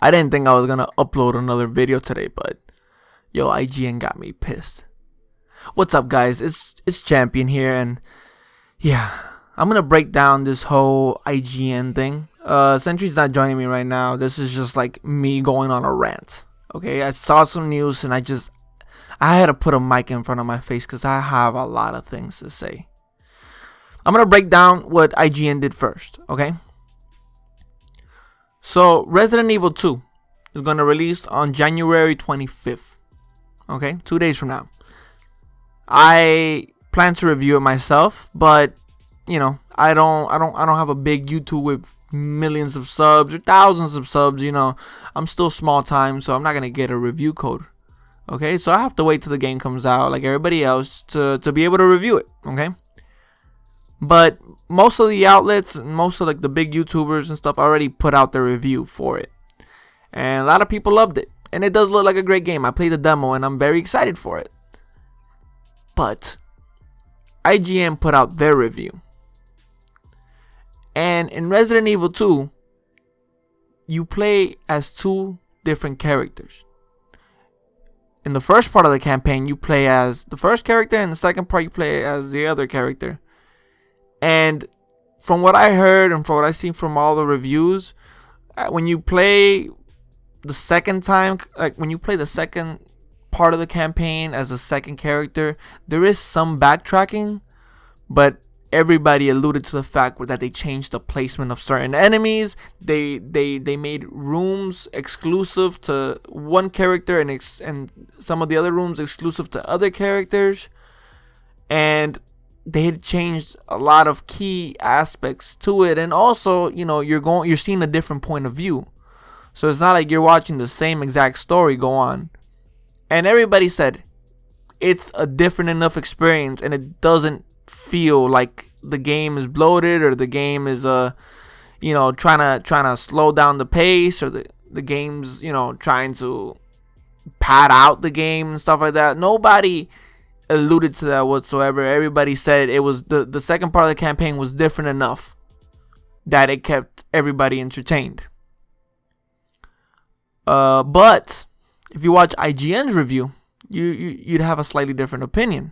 I didn't think I was gonna upload another video today, but yo, IGN got me pissed. What's up, guys? It's Champion here, and yeah, I'm gonna break down this whole IGN thing. Sentry's not joining me right now. This is just like me going on a rant. Okay, I saw some news and I had to put a mic in front of my face because I have a lot of things to say. I'm gonna break down what IGN did first, okay? So Resident Evil 2 is gonna release on January 25th. Okay, 2 days from now. I plan to review it myself, but you know, I don't have a big YouTube with millions of subs or thousands of subs. You know, I'm still small time, so I'm not gonna get a review code. Okay, so I have to wait till the game comes out like everybody else to be able to review it. Okay, but most of the outlets and most of like the big YouTubers and stuff already put out their review for it, and a lot of people loved it, and it does look like a great game. I played the demo and I'm very excited for it. But IGN put out their review, and in Resident Evil 2 you play as two different characters. In the first part of the campaign you play as the first character, and the second part you play as the other character. And from what I heard and from what I've seen from all the reviews, when you play the second time, like when you play the second part of the campaign as a second character, there is some backtracking, but everybody alluded to the fact that they changed the placement of certain enemies. They made rooms exclusive to one character and some of the other rooms exclusive to other characters, and they had changed a lot of key aspects to it. And also, you know, you're seeing a different point of view, so it's not like you're watching the same exact story go on. And everybody said it's a different enough experience, and it doesn't feel like the game is bloated or the game is trying to slow down the pace, or the game's trying to pad out the game and stuff like that. Nobody alluded to that whatsoever. Everybody said it was the second part of the campaign was different enough that it kept everybody entertained. But if you watch IGN's review, you'd have a slightly different opinion,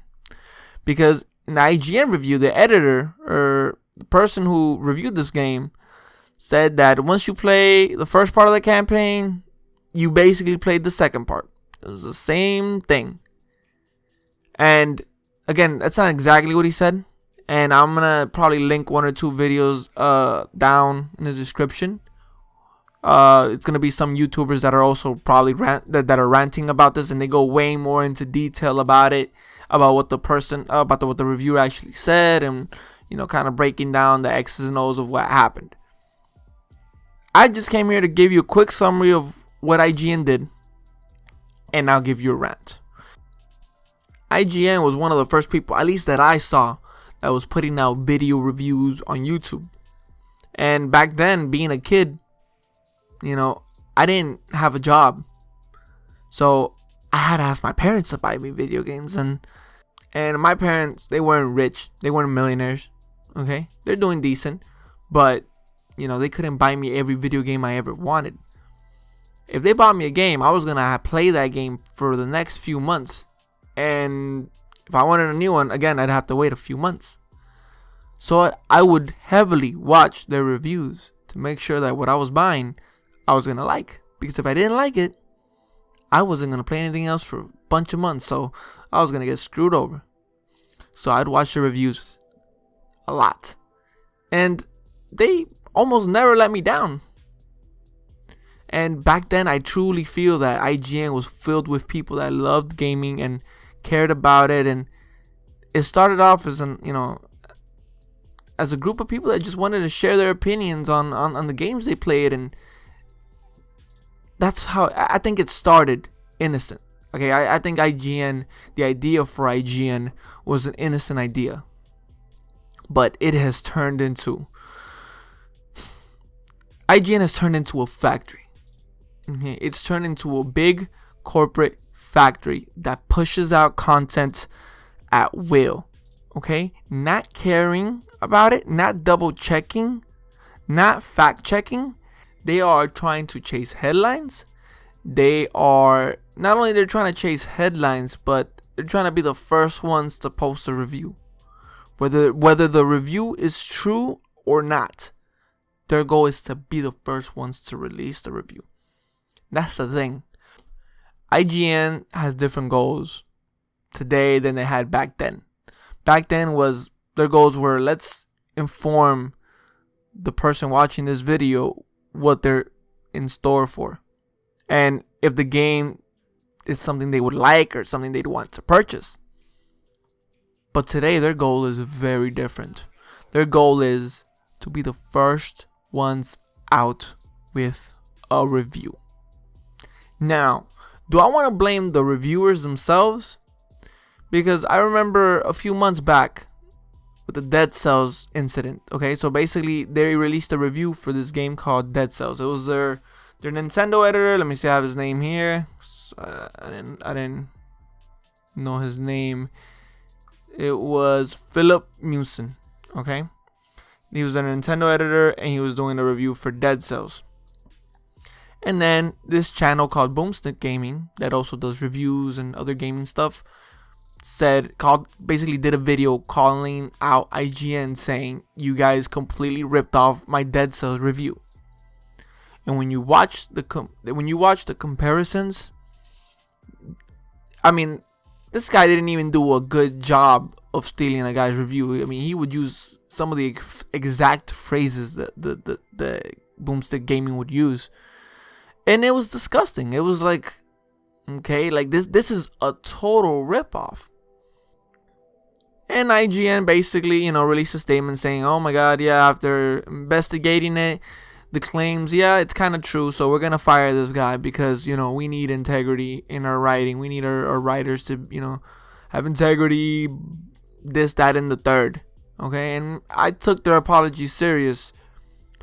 because in the IGN review, the editor or the person who reviewed this game said that once you play the first part of the campaign, you basically played the second part. It was the same thing. And again, that's not exactly what he said, and I'm gonna probably link one or two videos down in the description. It's gonna be some YouTubers that are also probably that are ranting about this, and they go way more into detail about it, about what the reviewer actually said, and kind of breaking down the X's and O's of what happened. I just came here to give you a quick summary of what IGN did, and I'll give you a rant. IGN was one of the first people, at least that I saw, that was putting out video reviews on YouTube. And back then, being a kid, I didn't have a job, so I had to ask my parents to buy me video games, and my parents, they weren't rich, they weren't millionaires. Okay, they're doing decent, but they couldn't buy me every video game I ever wanted. If they bought me a game, I was gonna play that game for the next few months, and if I wanted a new one, again, I'd have to wait a few months. So I would heavily watch their reviews to make sure that what I was buying I was gonna like, because if I didn't like it, I wasn't gonna play anything else for a bunch of months, so I was gonna get screwed over. So I'd watch the reviews a lot, and they almost never let me down. And back then, I truly feel that IGN was filled with people that loved gaming and cared about it, and it started off as as a group of people that just wanted to share their opinions on the games they played, and that's how I think it started innocent. Okay, I think the idea for IGN was an innocent idea, but IGN has turned into a factory. Okay? It's turned into a big corporate factory that pushes out content at will. Okay, not caring about it, not double checking, not fact checking. They are trying to chase headlines. They are not only they're trying to chase headlines, but they're trying to be the first ones to post a review. Whether the review is true or not, their goal is to be the first ones to release the review. That's the thing. IGN has different goals today than they had back then. Back then was their goals were, let's inform the person watching this video what they're in store for, and if the game is something they would like or something they'd want to purchase. But today their goal is very different. Their goal is to be the first ones out with a review. Now, do I want to blame the reviewers themselves? Because I remember a few months back with the Dead Cells incident. Okay, so basically they released a review for this game called Dead Cells. It was their Nintendo editor. Let me see, I have his name here. I didn't know his name. It was Philip Mewson. Okay, he was a Nintendo editor and he was doing a review for Dead Cells. And then this channel called Boomstick Gaming, that also does reviews and other gaming stuff, basically did a video calling out IGN, saying you guys completely ripped off my Dead Cells review. And when you watch the comparisons, I mean, this guy didn't even do a good job of stealing a guy's review. I mean, he would use some of the exact phrases that the Boomstick Gaming would use. And it was disgusting. It was like, okay, like this is a total ripoff. And IGN basically, released a statement saying, oh my god, yeah, after investigating it, the claims, yeah, it's kind of true, so we're going to fire this guy because, we need integrity in our writing. We need our writers to, have integrity, this, that, and the third. Okay, and I took their apology serious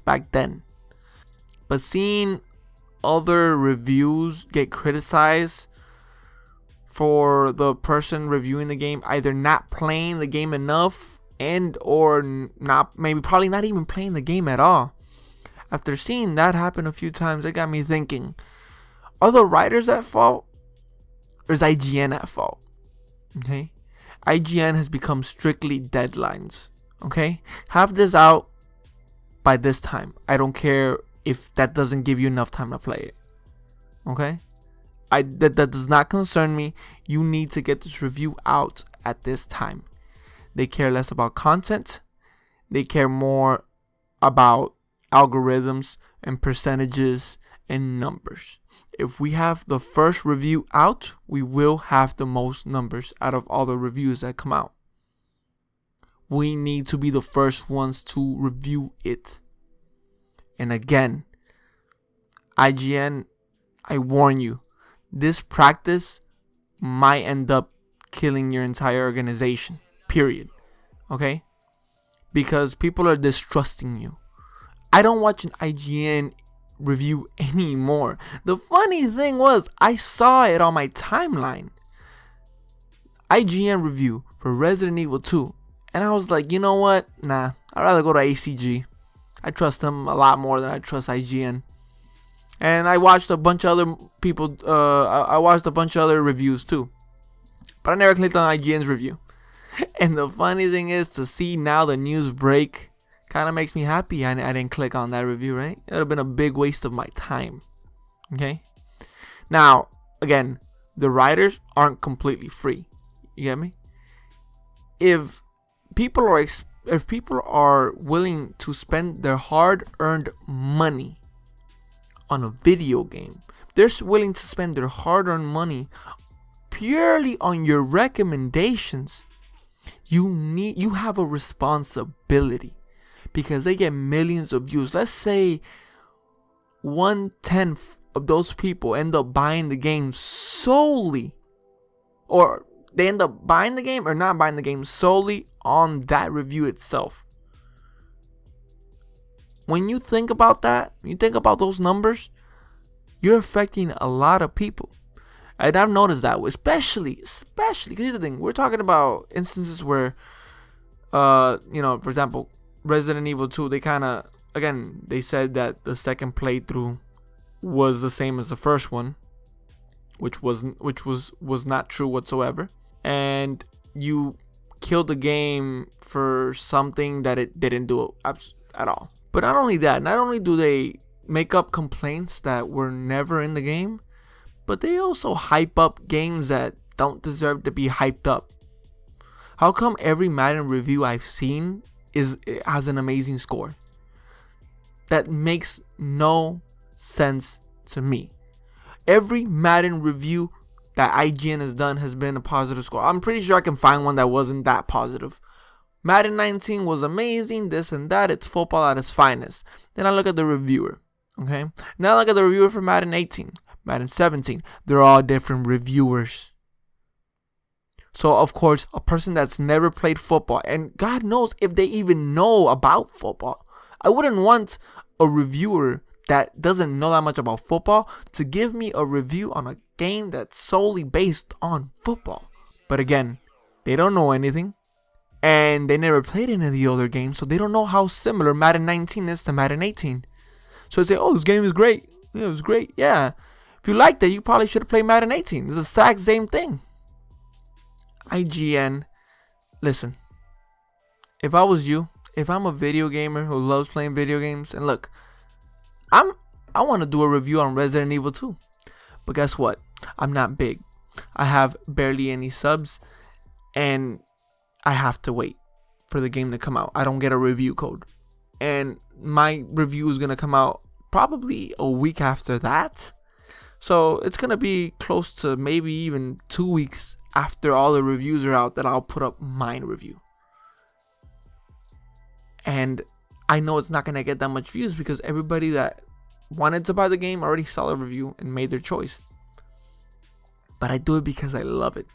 back then. But seeing other reviews get criticized for the person reviewing the game either not playing the game enough and or probably not even playing the game at all. After seeing that happen a few times, it got me thinking, are the writers at fault or is IGN at fault? Okay, IGN has become strictly deadlines. Okay, have this out by this time. I don't care if that doesn't give you enough time to play it. Okay, that does not concern me. You need to get this review out at this time. They care less about content. They care more about algorithms and percentages and numbers. If we have the first review out, we will have the most numbers out of all the reviews that come out. We need to be the first ones to review it. And again, IGN, I warn you, this practice might end up killing your entire organization, period. Okay? Because people are distrusting you. I don't watch an IGN review anymore. The funny thing was, I saw it on my timeline. IGN review for Resident Evil 2. And I was like, you know what? Nah, I'd rather go to ACG. I trust them a lot more than I trust IGN. And I watched a bunch of other people, I watched a bunch of other reviews too. But I never clicked on IGN's review. And the funny thing is, to see now the news break kind of makes me happy I didn't click on that review, right? It would have been a big waste of my time. Okay? Now, again, the writers aren't completely free. You get me? If people are willing to spend their hard-earned money on a video game, they're willing to spend their hard-earned money purely on your recommendations, you have a responsibility, because they get millions of views. Let's say 1/10 of those people end up buying the game solely, or they end up buying the game or not buying the game solely on that review itself. When you think about that, when you think about those numbers, you're affecting a lot of people. And I've noticed that, especially, because here's the thing, we're talking about instances where, for example, Resident Evil 2, they kind of again, they said that the second playthrough was the same as the first one, which was not true whatsoever. And you killed the game for something that it didn't do at all. But not only that, not only do they make up complaints that were never in the game, but they also hype up games that don't deserve to be hyped up. How come every Madden review I've seen has an amazing score? That makes no sense to me. Every Madden review that IGN has done has been a positive score. I'm pretty sure I can find one that wasn't that positive. Madden 19 was amazing, this and that. It's football at its finest. Then I look at the reviewer. Okay. Now I look at the reviewer for Madden 18, Madden 17. They're all different reviewers. So, of course, a person that's never played football, and God knows if they even know about football. I wouldn't want a reviewer that doesn't know that much about football to give me a review on a game that's solely based on football. But again, they don't know anything, and they never played any of the other games, so they don't know how similar Madden 19 is to Madden 18. So they say, oh, this game is great. Yeah, it was great. Yeah. If you liked it, you probably should have played Madden 18. It's the exact same thing. IGN, listen, if I was you, if I'm a video gamer who loves playing video games, and look, I want to do a review on Resident Evil 2, but guess what? I'm not big. I have barely any subs, and I have to wait for the game to come out. I don't get a review code, and my review is going to come out probably a week after that, so it's going to be close to maybe even 2 weeks after all the reviews are out that I'll put up my review. And I know it's not going to get that much views because everybody that wanted to buy the game already saw the review and made their choice. But I do it because I love it.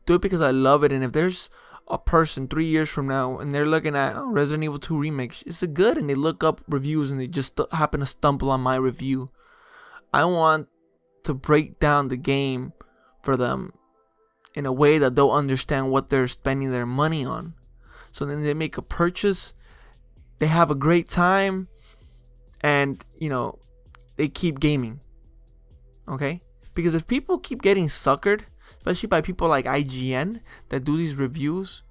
Do it because I love it. And if there's a person 3 years from now and they're looking at Resident Evil 2 Remake, is it good? And they look up reviews and they just happen to stumble on my review, I want to break down the game for them in a way that they'll understand what they're spending their money on. So then they make a purchase, they have a great time, and, they keep gaming. Okay? Because if people keep getting suckered, especially by people like IGN that do these reviews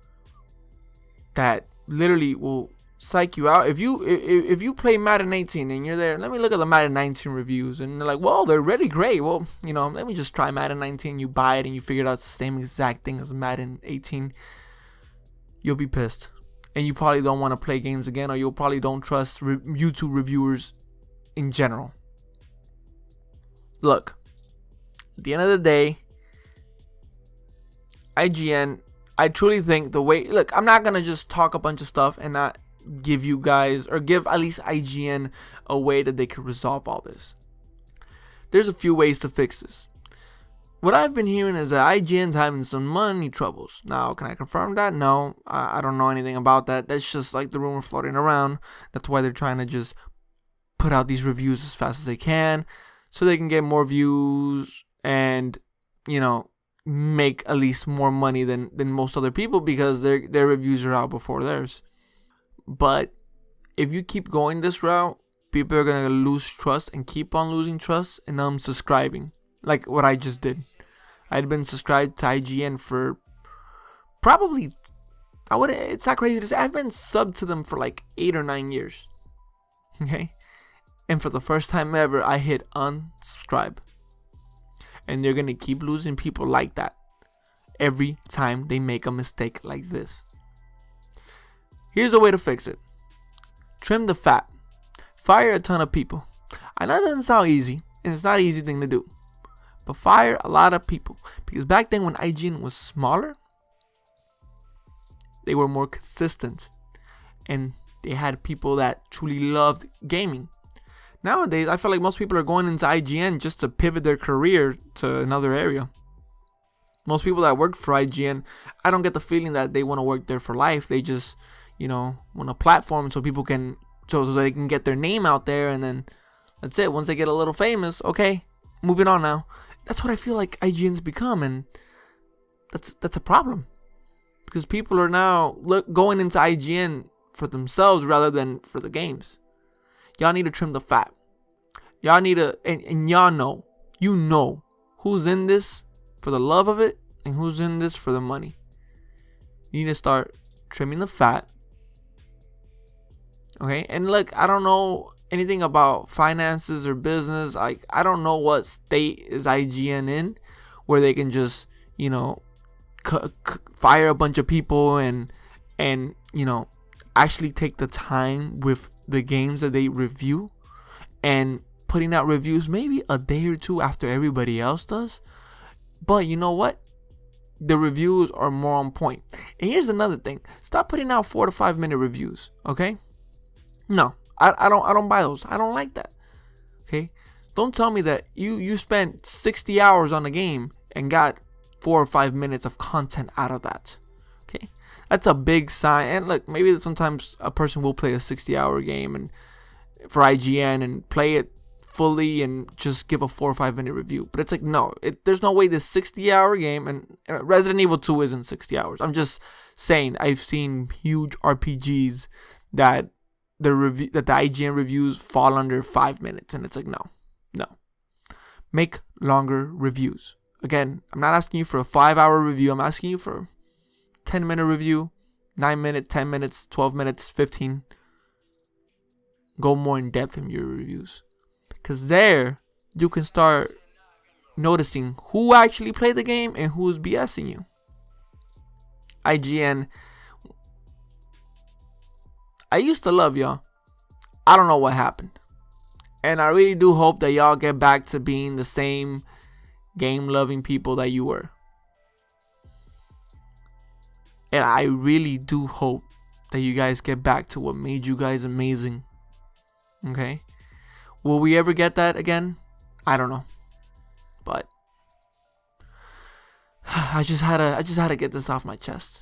that literally will psych you out. If you play Madden 18 and you're there, let me look at the Madden 19 reviews, and they're like, well, they're really great. Well, let me just try Madden 19. You buy it and you figure out it's the same exact thing as Madden 18. You'll be pissed, and you probably don't want to play games again, or you'll probably don't trust YouTube reviewers in general. Look, at the end of the day, IGN, I truly think the way, look, I'm not going to just talk a bunch of stuff and not give you guys, or give at least IGN a way that they could resolve all this. There's a few ways to fix this. What I've been hearing is that IGN's having some money troubles. Now, can I confirm that? No, I don't know anything about that. That's just like the rumor floating around. That's why they're trying to just put out these reviews as fast as they can so they can get more views and, make at least more money than most other people, because their reviews are out before theirs. But if you keep going this route, people are going to lose trust and keep on losing trust and unsubscribing, like what I just did. I'd been subscribed to IGN for probably, it's not crazy to say, I've been subbed to them for like 8 or 9 years. Okay? And for the first time ever, I hit unsubscribe. And they're going to keep losing people like that every time they make a mistake like this. Here's a way to fix it. Trim the fat. Fire a ton of people. I know that doesn't sound easy, and it's not an easy thing to do. But fire a lot of people. Because back then when IGN was smaller, they were more consistent. And they had people that truly loved gaming. Nowadays, I feel like most people are going into IGN just to pivot their career to another area. Most people that work for IGN, I don't get the feeling that they want to work there for life. They just, want a platform so people can, so they can get their name out there, and then that's it. Once they get a little famous, okay, moving on now. That's what I feel like IGN's become, and that's a problem, because people are now going into IGN for themselves rather than for the games. Y'all need to trim the fat. Y'all need to, and y'all know, you know who's in this for the love of it and who's in this for the money. You need to start trimming the fat. Okay, and look, I don't know anything about finances or business. Like, I don't know what state is IGN in where they can just, you know, fire a bunch of people and you know, actually take the time with the games that they review and putting out reviews maybe a day or two after everybody else does. But you know what? The reviews are more on point. And here's another thing. Stop putting out 4 to 5 minute reviews, okay? No, I don't buy those. I don't like that. Okay? Don't tell me that you spent 60 hours on a game and got 4 or 5 minutes of content out of that. Okay? That's a big sign. And look, maybe sometimes a person will play a 60-hour game and for IGN and play it fully and just give a 4 or 5 minute review. But it's like, no, there's no way this 60-hour game, and Resident Evil 2 isn't 60 hours. I'm just saying, I've seen huge RPGs that the IGN reviews fall under 5 minutes, and it's like, no. Make longer reviews. Again, I'm not asking you for a 5-hour review. I'm asking you for a 10-minute review, 9 minutes, 10 minutes, 12 minutes, 15. Go more in depth in your reviews. Because there, you can start noticing who actually played the game and who's BSing you. IGN, I used to love y'all. I don't know what happened. And I really do hope that y'all get back to being the same game-loving people that you were. And I really do hope that you guys get back to what made you guys amazing. Okay? Will we ever get that again? I don't know. But I just had to get this off my chest.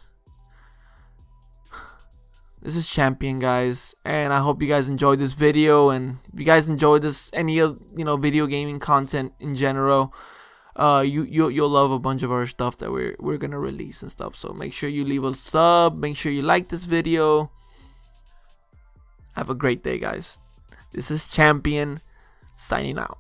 This is Champion, guys, and I hope you guys enjoyed this video. And if you guys enjoyed this, any of video gaming content in general, you'll love a bunch of our stuff that we're gonna release and stuff. So make sure you leave a sub. Make sure you like this video. Have a great day, guys. This is Champion signing out.